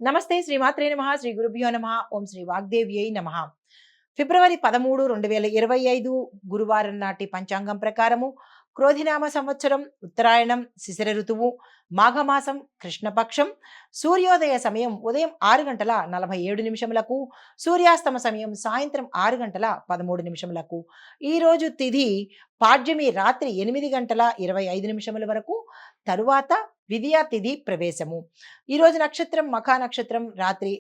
నమస్తే శ్రీమాత్రే నమః శ్రీ గురుభ్యో నమః ఓం శ్రీ వాగ్దేవ్యై నమః. ఫిబ్రవరి 13, 2025 గురువారం నాటి పంచాంగం ప్రకారము క్రోధినామ సంవత్సరం ఉత్తరాయణం శిశిర ఋతువు మాఘమాసం కృష్ణపక్షం సూర్యోదయ సమయం ఉదయం 6 గంటల 47 నిమిషములకు సూర్యాస్తమ సమయం సాయంత్రం 6 గంటల 13 నిమిషములకు. ఈరోజు తిథి పాడ్యమి రాత్రి 8 గంటల 25 నిమిషముల వరకు, తరువాత విధియా తిథి ప్రవేశము. ఈరోజు నక్షత్రం మఖా నక్షత్రం రాత్రి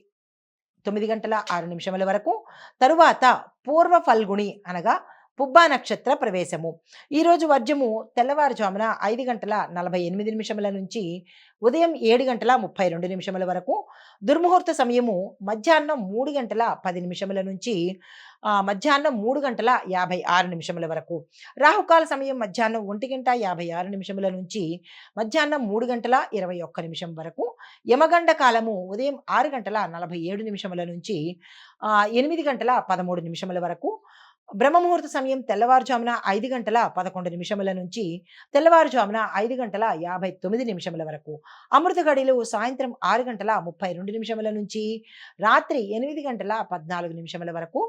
9 గంటల 6 నిమిషముల వరకు, తరువాత పూర్వ ఫల్గుణి అనగా పుబ్బా నక్షత్ర ప్రవేశము. ఈరోజు వర్జము తెల్లవారుజామున 5 గంటల 48 నిమిషముల నుంచి ఉదయం 7 గంటల 32 నిమిషముల వరకు, దుర్ముహూర్త సమయము మధ్యాహ్నం 3 గంటల 10 నిమిషముల నుంచి మధ్యాహ్నం 3 గంటల 56 నిమిషముల వరకు, రాహుకాల సమయం మధ్యాహ్నం 1 గంట 56 నిమిషముల నుంచి మధ్యాహ్నం 3 గంటల 21 నిమిషం వరకు, యమగండ కాలము ఉదయం 6 గంటల 47 నిమిషముల నుంచి 8 గంటల 13 నిమిషముల వరకు, బ్రహ్మముహూర్త సమయం తెల్లవారుజామున 5 గంటల 11 నిమిషముల నుంచి తెల్లవారుజామున 5 గంటల 59 నిమిషముల వరకు, అమృత గడియలు సాయంత్రం 6 గంటల 32 నిమిషముల నుంచి రాత్రి 8 గంటల 14 నిమిషముల వరకు,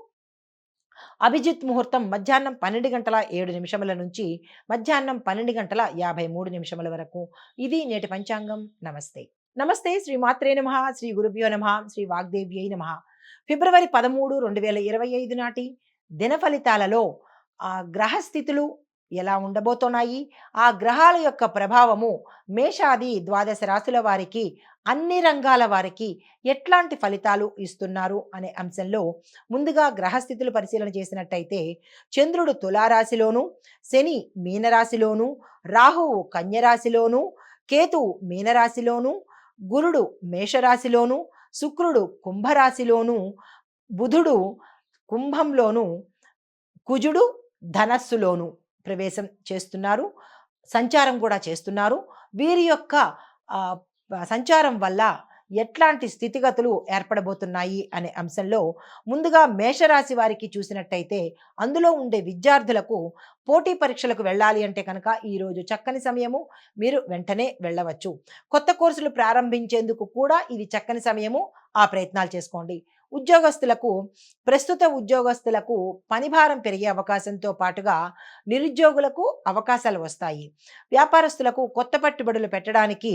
అభిజిత్ ముహూర్తం మధ్యాహ్నం 12 గంటల 7 నిమిషముల నుంచి మధ్యాహ్నం 12 గంటల 53 నిమిషముల వరకు. ఇది నేటి పంచాంగం. నమస్తే. నమస్తే శ్రీమాత్రే నమః శ్రీ గురుభ్యో నమః శ్రీ వాగ్దేవ్యై నమః. ఫిబ్రవరి 13, 2025 నాటి దిన ఫలితాలలో గ్రహస్థితులు ఎలా ఉండబోతున్నాయి, ఆ గ్రహాల యొక్క ప్రభావము మేషాది ద్వాదశ రాశుల వారికి, అన్ని రంగాల వారికి ఎట్లాంటి ఫలితాలు ఇస్తున్నారు అనే అంశంలో ముందుగా గ్రహస్థితులు పరిశీలన చేసినట్టయితే, చంద్రుడు తులారాశిలోను, శని మీనరాశిలోను, రాహువు కన్యరాశిలోను, కేతువు మీనరాశిలోను, గురుడు మేషరాశిలోను, శుక్రుడు కుంభరాశిలోను, బుధుడు కుంభంలోను, కుజుడు ధనస్సులోను ప్రవేశం చేస్తున్నారు, సంచారం కూడా చేస్తున్నారు. వీరి యొక్క సంచారం వల్ల ఎట్లాంటి స్థితిగతులు ఏర్పడబోతున్నాయి అనే అంశంలో ముందుగా మేషరాశి వారికి చూసినట్టయితే, అందులో ఉండే విద్యార్థులకు పోటీ పరీక్షలకు వెళ్ళాలి అంటే కనుక ఈరోజు చక్కని సమయము, మీరు వెంటనే వెళ్ళవచ్చు. కొత్త కోర్సులు ప్రారంభించేందుకు కూడా ఇది చక్కని సమయము, ఆ ప్రయత్నాలు చేసుకోండి. ఉద్యోగస్తులకు, ప్రస్తుత ఉద్యోగస్తులకు పనిభారం పెరిగే అవకాశంతో పాటుగా నిరుద్యోగులకు అవకాశాలు వస్తాయి. వ్యాపారస్తులకు కొత్త పెట్టుబడులు పెట్టడానికి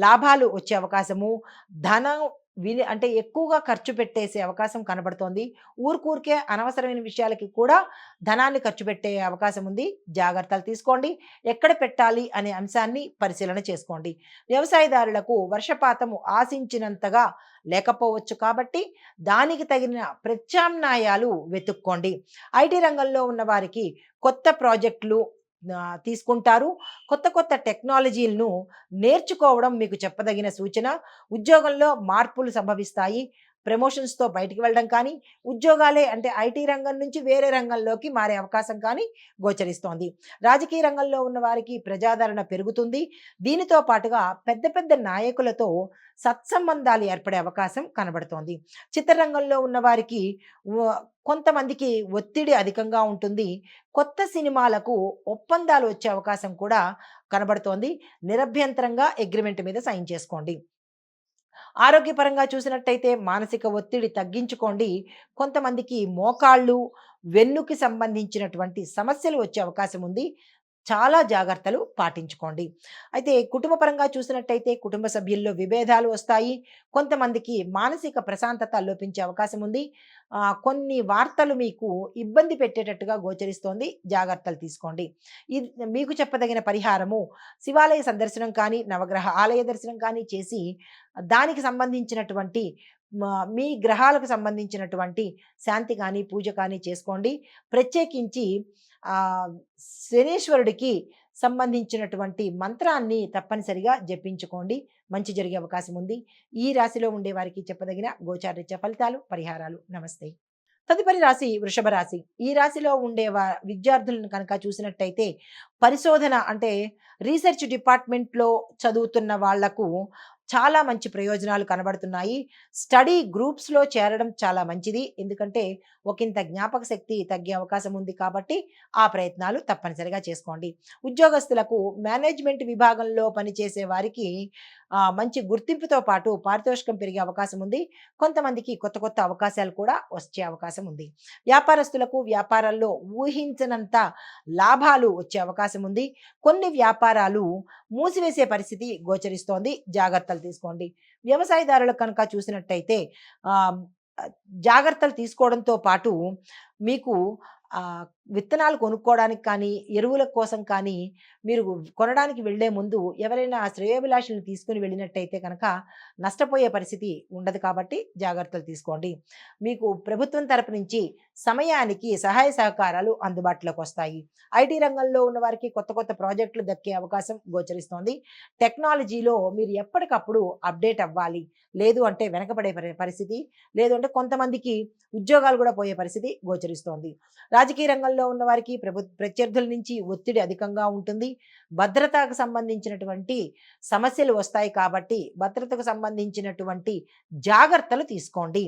లాభాలు వచ్చే అవకాశము, ధనం అంటే ఎక్కువగా ఖర్చు పెట్టేసే అవకాశం కనబడుతోంది. ఊరికూరికే అనవసరమైన విషయాలకి కూడా ధనాన్ని ఖర్చు పెట్టే అవకాశం ఉంది. జాగ్రత్తలు తీసుకోండి. ఎక్కడ పెట్టాలి అనే అంశాన్ని పరిశీలన చేసుకోండి. వ్యవసాయదారులకు వర్షపాతము ఆశించినంతగా లేకపోవచ్చు కాబట్టి దానికి తగిన ప్రత్యామ్నాయాలు వెతుక్కోండి. ఐటీ రంగంలో ఉన్న వారికి కొత్త ప్రాజెక్టులు తీసుకుంటారు. కొత్త కొత్త టెక్నాలజీలను నేర్చుకోవడం మీకు చెప్పదగిన సూచన. ఉద్యోగంలో మార్పులు సంభవిస్తాయి. ప్రమోషన్స్తో బయటికి వెళ్ళడం కానీ, ఉద్యోగాలే అంటే ఐటీ రంగం నుంచి వేరే రంగంలోకి మారే అవకాశం కానీ గోచరిస్తోంది. రాజకీయ రంగంలో ఉన్న వారికి ప్రజాదరణ పెరుగుతుంది. దీనితో పాటుగా పెద్ద పెద్ద నాయకులతో సత్సంబంధాలు ఏర్పడే అవకాశం కనబడుతోంది. చిత్రరంగంలో ఉన్న వారికి కొంతమందికి ఒత్తిడి అధికంగా ఉంటుంది. కొత్త సినిమాలకు ఒప్పందాలు వచ్చే అవకాశం కూడా కనబడుతోంది. నిరభ్యంతరంగా అగ్రిమెంట్ మీద సైన్ చేసుకోండి. ఆరోగ్యపరంగా చూసినట్టయితే మానసిక ఒత్తిడి తగ్గించుకోండి. కొంతమందికి మోకాళ్ళు, వెన్నుకి సంబంధించినటువంటి సమస్యలు వచ్చే అవకాశం ఉంది. చాలా జాగ్రత్తలు పాటించుకోండి. అయితే కుటుంబ పరంగా చూసినట్టయితే కుటుంబ సభ్యుల్లో విభేదాలు వస్తాయి. కొంతమందికి మానసిక ప్రశాంతత లోపించే అవకాశం ఉంది. కొన్ని వార్తలు మీకు ఇబ్బంది పెట్టేటట్టుగా గోచరిస్తోంది. జాగ్రత్తలు తీసుకోండి. ఇది మీకు చెప్పదగిన పరిహారము, శివాలయ సందర్శనం కానీ, నవగ్రహ ఆలయ దర్శనం కానీ చేసి దానికి సంబంధించినటువంటి మీ గ్రహాలకు సంబంధించినటువంటి శాంతి కానీ, పూజ కానీ చేసుకోండి. ప్రత్యేకించి శనీశ్వరుడికి సంబంధించినటువంటి మంత్రాన్ని తప్పనిసరిగా జపించుకోండి. మంచి జరిగే అవకాశం ఉంది. ఈ రాశిలో ఉండే వారికి చెప్పదగిన గోచారరీత్యా ఫలితాలు, పరిహారాలు. నమస్తే. తదుపరి రాశి వృషభ రాశి. ఈ రాశిలో ఉండే విద్యార్థులను కనుక చూసినట్టయితే, పరిశోధన అంటే రీసెర్చ్ డిపార్ట్మెంట్లో చదువుతున్న వాళ్లకు చాలా మంచి ప్రయోజనాలు కనబడుతున్నాయి. స్టడీ గ్రూప్స్లో చేరడం చాలా మంచిది. ఎందుకంటే ఒకంత జ్ఞాపక శక్తి తగ్గే అవకాశం ఉంది కాబట్టి ఆ ప్రయత్నాలు తప్పనిసరిగా చేసుకోండి. ఉద్యోగస్తులకు మేనేజ్మెంట్ విభాగంలో పనిచేసే వారికి మంచి గుర్తింపుతో పాటు పారితోషికం పెరిగే అవకాశం ఉంది. కొంతమందికి కొత్త కొత్త అవకాశాలు కూడా వచ్చే అవకాశం ఉంది. వ్యాపారస్తులకు వ్యాపారాల్లో ఊహించనంత లాభాలు వచ్చే అవకాశం ఉంది. కొన్ని వ్యాపారాలు మూసివేసే పరిస్థితి గోచరిస్తోంది. జాగ్రత్తలు తీసుకోండి. వ్యవసాయదారులకు కనుక చూసినట్టయితే ఆహ్, జాగ్రత్తలు తీసుకోవడంతో పాటు మీకు విత్తనాలు కొనుక్కోవడానికి కానీ, ఎరువుల కోసం కానీ మీరు కొనడానికి వెళ్ళే ముందు ఎవరైనా శ్రేయోభిలాషులను తీసుకొని వెళ్ళినట్టయితే కనుక నష్టపోయే పరిస్థితి ఉండదు కాబట్టి జాగ్రత్తలు తీసుకోండి. మీకు ప్రభుత్వం తరపు నుంచి సమయానికి సహాయ సహకారాలు అందుబాటులోకి వస్తాయి. ఐటీ రంగంలో ఉన్న వారికి కొత్త కొత్త ప్రాజెక్టులు దక్కే అవకాశం గోచరిస్తోంది. టెక్నాలజీలో మీరు ఎప్పటికప్పుడు అప్డేట్ అవ్వాలి. లేదు అంటే వెనకబడే పరిస్థితి, లేదు అంటే కొంతమందికి ఉద్యోగాలు కూడా పోయే పరిస్థితి గోచరిస్తోంది. రాజకీయ రంగంలో ఉన్న వారికి ప్రత్యర్థుల నుంచి ఒత్తిడి అధికంగా ఉంటుంది. భద్రతకు సంబంధించినటువంటి సమస్యలు వస్తాయి కాబట్టి భద్రతకు సంబంధించినటువంటి జాగ్రత్తలు తీసుకోండి.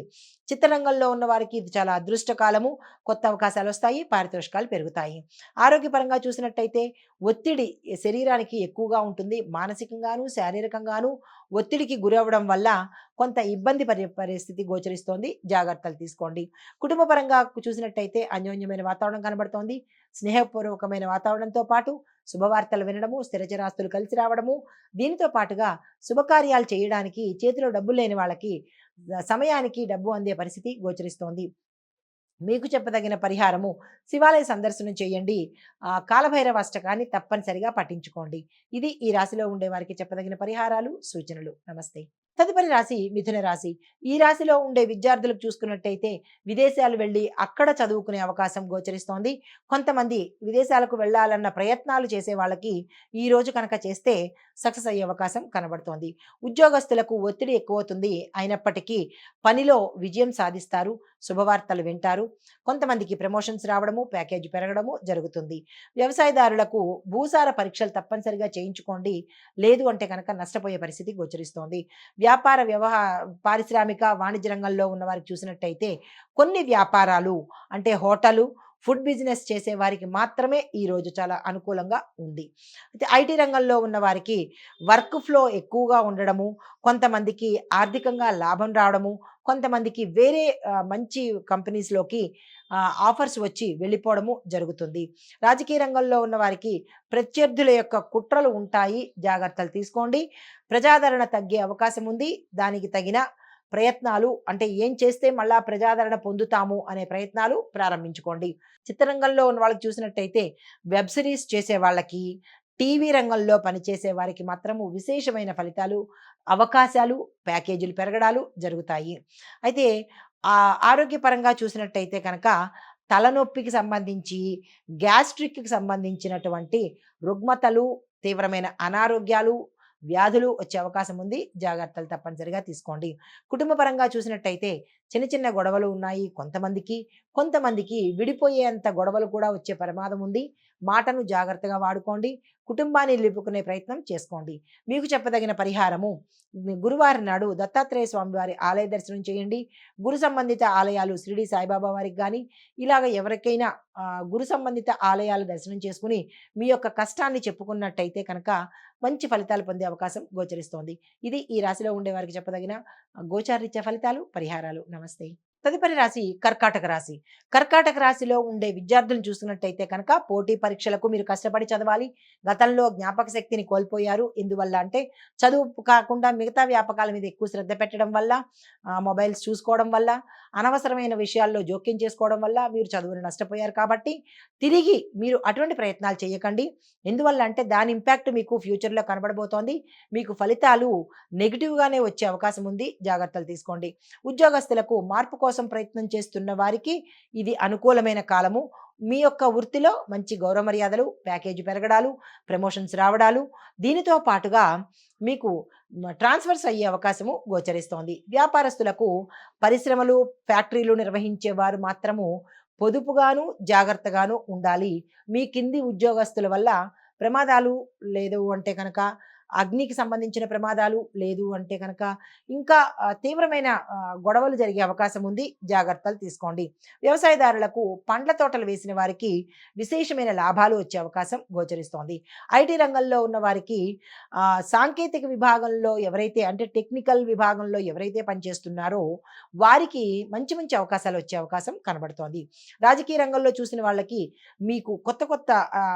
చిత్రరంగంలో ఉన్న వారికి ఇది చాలా అదృష్టకాలము. కొత్త అవకాశాలు వస్తాయి, పారితోషికాలు పెరుగుతాయి. ఆరోగ్యపరంగా చూసినట్టయితే ఒత్తిడి శరీరానికి ఎక్కువగా ఉంటుంది. మానసికంగాను శారీరకంగాను ఒత్తిడికి గురవ్వడం వల్ల కొంత ఇబ్బంది పరిస్థితి గోచరిస్తోంది. జాగ్రత్తలు తీసుకోండి. కుటుంబ పరంగా చూసినట్టయితే అన్యోన్యమైన వాతావరణం కనబడుతోంది. స్నేహపూర్వకమైన వాతావరణంతో పాటు శుభవార్తలు వినడము, స్థిరచరాస్తులు కలిసి రావడము, దీనితో పాటుగా శుభకార్యాలు చేయడానికి చేతిలో డబ్బులు లేని వాళ్ళకి సమయానికి డబ్బు అందే పరిస్థితి గోచరిస్తోంది. మీకు చెప్పదగిన పరిహారము శివాలయ సందర్శనం చేయండి. కాలభైరవ అష్టకాన్ని తప్పనిసరిగా పఠించుకోండి. ఇది ఈ రాశిలో ఉండే వారికి చెప్పదగిన పరిహారాలు, సూచనలు. నమస్తే. తదుపరి రాశి మిథున రాశి. ఈ రాశిలో ఉండే విద్యార్థులకు చూసుకున్నట్టయితే విదేశాలు వెళ్ళి అక్కడ చదువుకునే అవకాశం గోచరిస్తోంది. కొంతమంది విదేశాలకు వెళ్ళాలన్న ప్రయత్నాలు చేసే వాళ్ళకి ఈ రోజు కనుక చేస్తే సక్సెస్ అయ్యే అవకాశం కనబడుతోంది. ఉద్యోగస్తులకు ఒత్తిడి ఎక్కువవుతుంది. అయినప్పటికీ పనిలో విజయం సాధిస్తారు. శుభవార్తలు వింటారు. కొంతమందికి ప్రమోషన్స్ రావడము, ప్యాకేజీ పెరగడము జరుగుతుంది. వ్యవసాయదారులకు భూసార పరీక్షలు తప్పనిసరిగా చేయించుకోండి. లేదు అంటే కనుక నష్టపోయే పరిస్థితి గోచరిస్తోంది. వ్యాపార పారిశ్రామిక వాణిజ్య రంగంలో ఉన్న వారికి చూసినట్టయితే కొన్ని వ్యాపారాలు అంటే హోటలు, ఫుడ్ బిజినెస్ చేసే వారికి మాత్రమే ఈ రోజు చాలా అనుకూలంగా ఉంది. అయితే ఐటీ రంగంలో ఉన్న వారికి వర్క్ ఫ్లో ఎక్కువగా ఉండడము, కొంతమందికి ఆర్థికంగా లాభం రావడము, కొంతమందికి వేరే మంచి కంపెనీస్లోకి ఆఫర్స్ వచ్చి వెళ్ళిపోవడము జరుగుతుంది. రాజకీయ రంగంలో ఉన్న వారికి ప్రత్యర్థుల యొక్క కుట్రలు ఉంటాయి. జాగ్రత్తలు తీసుకోండి. ప్రజాదరణ తగ్గే అవకాశం ఉంది. దానికి తగిన ప్రయత్నాలు అంటే ఏం చేస్తే మళ్ళా ప్రజాదరణ పొందుతాము అనే ప్రయత్నాలు ప్రారంభించుకోండి. చిత్రరంగంలో ఉన్న వాళ్ళకి చూసినట్టయితే వెబ్ సిరీస్ చేసే వాళ్ళకి, టీవీ రంగంలో పనిచేసే వారికి మాత్రము విశేషమైన ఫలితాలు, అవకాశాలు, ప్యాకేజీలు పెరగడాలు జరుగుతాయి. అయితే ఆరోగ్యపరంగా చూసినట్టయితే కనుక తలనొప్పికి సంబంధించి, గ్యాస్ట్రిక్కి సంబంధించినటువంటి రుగ్మతలు, తీవ్రమైన అనారోగ్యాలు, వ్యాధులు వచ్చే అవకాశం ఉంది. జాగ్రత్తలు తప్పనిసరిగా తీసుకోండి. కుటుంబ పరంగా చూసినట్టయితే చిన్న చిన్న గొడవలు ఉన్నాయి కొంతమందికి విడిపోయేంత గొడవలు కూడా వచ్చే ప్రమాదం ఉంది. మాటను జాగ్రత్తగా వాడుకోండి. కుటుంబాన్ని నిలుపుకునే ప్రయత్నం చేసుకోండి. మీకు చెప్పదగిన పరిహారము గురువారం నాడు దత్తాత్రేయ స్వామి వారి ఆలయ దర్శనం చేయండి. గురు సంబంధిత ఆలయాలు షిరిడి సాయిబాబా వారికి కానీ ఇలాగ ఎవరికైనా గురు సంబంధిత ఆలయాలు దర్శనం చేసుకుని మీ యొక్క కష్టాన్ని చెప్పుకున్నట్టయితే కనుక మంచి ఫలితాలు పొందే అవకాశం గోచరిస్తోంది. ఇది ఈ రాశిలో ఉండే వారికి చెప్పదగిన గోచారరీత్యా ఫలితాలు, పరిహారాలు. నమస్తే. తదుపరి రాశి కర్కాటక రాశి. కర్కాటక రాశిలో ఉండే విద్యార్థులను చూస్తున్నట్టయితే కనుక పోటీ పరీక్షలకు మీరు కష్టపడి చదవాలి. గతంలో జ్ఞాపక శక్తిని కోల్పోయారు. ఎందువల్ల అంటే చదువు కాకుండా మిగతా వ్యాపకాల మీద ఎక్కువ శ్రద్ధ పెట్టడం వల్ల, మొబైల్స్ చూసుకోవడం వల్ల, అనవసరమైన విషయాల్లో జోక్యం చేసుకోవడం వల్ల మీరు చదువును నష్టపోయారు. కాబట్టి తిరిగి మీరు అటువంటి ప్రయత్నాలు చేయకండి. ఎందువల్ల అంటే దాని ఇంపాక్ట్ మీకు ఫ్యూచర్లో కనబడబోతోంది. మీకు ఫలితాలు నెగిటివ్గానే వచ్చే అవకాశం ఉంది. జాగ్రత్తలు తీసుకోండి. ఉద్యోగస్తులకు మార్పు కోసం ప్రయత్నం చేస్తున్న వారికి ఇది అనుకూలమైన కాలము. మీ యొక్క వృత్తిలో మంచి గౌరవ మర్యాదలు, ప్యాకేజీ పెరగడాలు, ప్రమోషన్స్ రావడాలు, దీనితో పాటుగా మీకు ట్రాన్స్ఫర్స్ అయ్యే అవకాశము గోచరిస్తోంది. వ్యాపారస్తులకు పరిశ్రమలు, ఫ్యాక్టరీలు నిర్వహించే వారు మాత్రము పొదుపుగాను జాగ్రత్తగాను ఉండాలి. మీ కింది ఉద్యోగస్తుల వల్ల ప్రమాదాలు లేదు అంటే కనుక అగ్నికి సంబంధించిన ప్రమాదాలు, లేదు అంటే కనుక ఇంకా తీవ్రమైన గొడవలు జరిగే అవకాశం ఉంది. జాగ్రత్తలు తీసుకోండి. వ్యవసాయదారులకు పండ్ల తోటలు వేసిన వారికి విశేషమైన లాభాలు వచ్చే అవకాశం గోచరిస్తోంది. ఐటీ రంగంలో ఉన్న వారికి సాంకేతిక విభాగంలో ఎవరైతే అంటే టెక్నికల్ విభాగంలో ఎవరైతే పనిచేస్తున్నారో వారికి మంచి మంచి అవకాశాలు వచ్చే అవకాశం కనబడుతోంది. రాజకీయ రంగంలో చూసిన వాళ్ళకి మీకు కొత్త కొత్త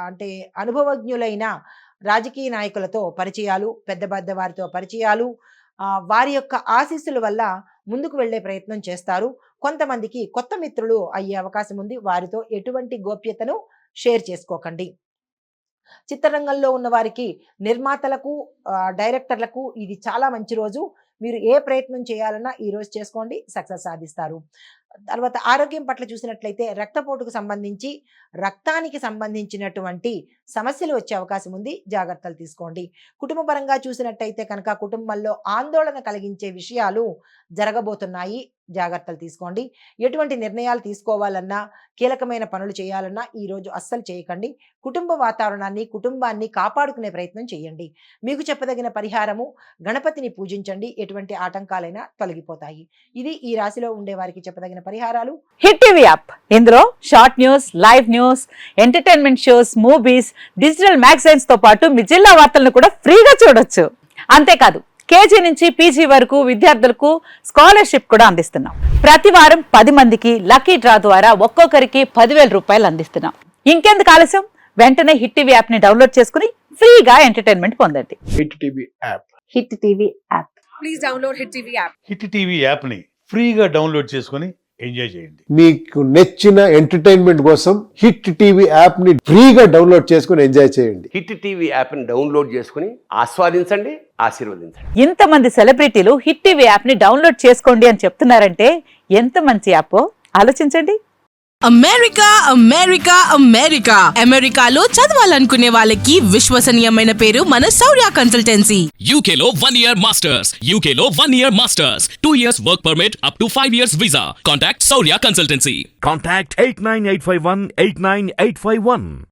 అంటే అనుభవజ్ఞులైన రాజకీయ నాయకులతో పరిచయాలు, పెద్ద పెద్ద వారితో పరిచయాలు, వారి యొక్క ఆశీస్సుల వల్ల ముందుకు వెళ్ళే ప్రయత్నం చేస్తారు. కొంతమందికి కొత్త మిత్రులు అయ్యే అవకాశం ఉంది. వారితో ఎటువంటి గోప్యతను షేర్ చేసుకోకండి. చిత్రరంగంలో ఉన్న వారికి, నిర్మాతలకు, డైరెక్టర్లకు ఇది చాలా మంచి రోజు. మీరు ఏ ప్రయత్నం చేయాలన్నా ఈ రోజు చేసుకోండి, సక్సెస్ సాధిస్తారు. తర్వాత ఆరోగ్యం పట్ల చూసినట్లయితే రక్తపోటుకు సంబంధించి, రక్తానికి సంబంధించినటువంటి సమస్యలు వచ్చే అవకాశం ఉంది. జాగ్రత్తలు తీసుకోండి. కుటుంబ పరంగా చూసినట్టయితే కనుక కుటుంబంలో ఆందోళన కలిగించే విషయాలు జరగబోతున్నాయి. జాగ్రత్తలు తీసుకోండి. ఎటువంటి నిర్ణయాలు తీసుకోవాలన్నా, కీలకమైన పనులు చేయాలన్నా ఈరోజు అస్సలు చేయకండి. కుటుంబ వాతావరణాన్ని, కుటుంబాన్ని కాపాడుకునే ప్రయత్నం చేయండి. మీకు చెప్పదగిన పరిహారము, గణపతిని పూజించండి. ఎటువంటి ఆటంకాలైనా తొలగిపోతాయి. ఇది ఈ రాశిలో ఉండే వారికి చెప్పదగిన పరిహారాలు. హిట్ టీవీ యాప్, ఇందులో short news, live news, entertainment shows, movies, digital magazines తో పాటు మీ జిల్లా వార్తలను కూడా ఫ్రీగా చూడొచ్చు. అంతేకాదు కేజీ నుంచి పీజీ వరకు విద్యార్థులకు స్కాలర్షిప్ కూడా అందిస్తున్నాం. ప్రతి వారం 10 మందికి లక్కీ డ్రా ద్వారా ఒక్కొక్కరికి 10,000 రూపాయలు అందిస్తున్నాం. ఇంకెందుకు ఆలస్యం, వెంటనే హిట్ టీవీ యాప్ ని డౌన్లోడ్ చేసుకుని ఫ్రీగా ఎంటర్టైన్మెంట్ పొందండి. Hit TV app. Hit TV app. Please download hit TV app. Hit TV యాప్ని ఫ్రీగా డౌన్లోడ్ చేసుకొని ఎంజాయ్ చేయండి. మీకు నచ్చిన ఎంటర్టైన్మెంట్ కోసం హిట్ టీవీ యాప్ ని ఫ్రీగా డౌన్లోడ్ చేసుకొని ఎంజాయ్ చేయండి. హిట్ టీవీ యాప్ని డౌన్లోడ్ చేసుకుని ఆస్వాదించండి, ఆశీర్వదించండి. ఇంతమంది సెలబ్రిటీలు హిట్ టీవీ యాప్ ని డౌన్లోడ్ చేసుకోండి అని చెప్తున్నారంటే ఎంత మంచి యాప్ ఆలోచించండి. అమెరికా అమెరికా అమెరికా అమెరికాలో చదవాలనుకునే వాళ్ళకి విశ్వసనీయమైన పేరు మన శౌర్య కన్సల్టెన్సీ. UK లో 1 year masters. UK లో 1 year masters. 2 years work permit up to 5 years visa. Contact Saurya Consultancy. Contact 89851 89851.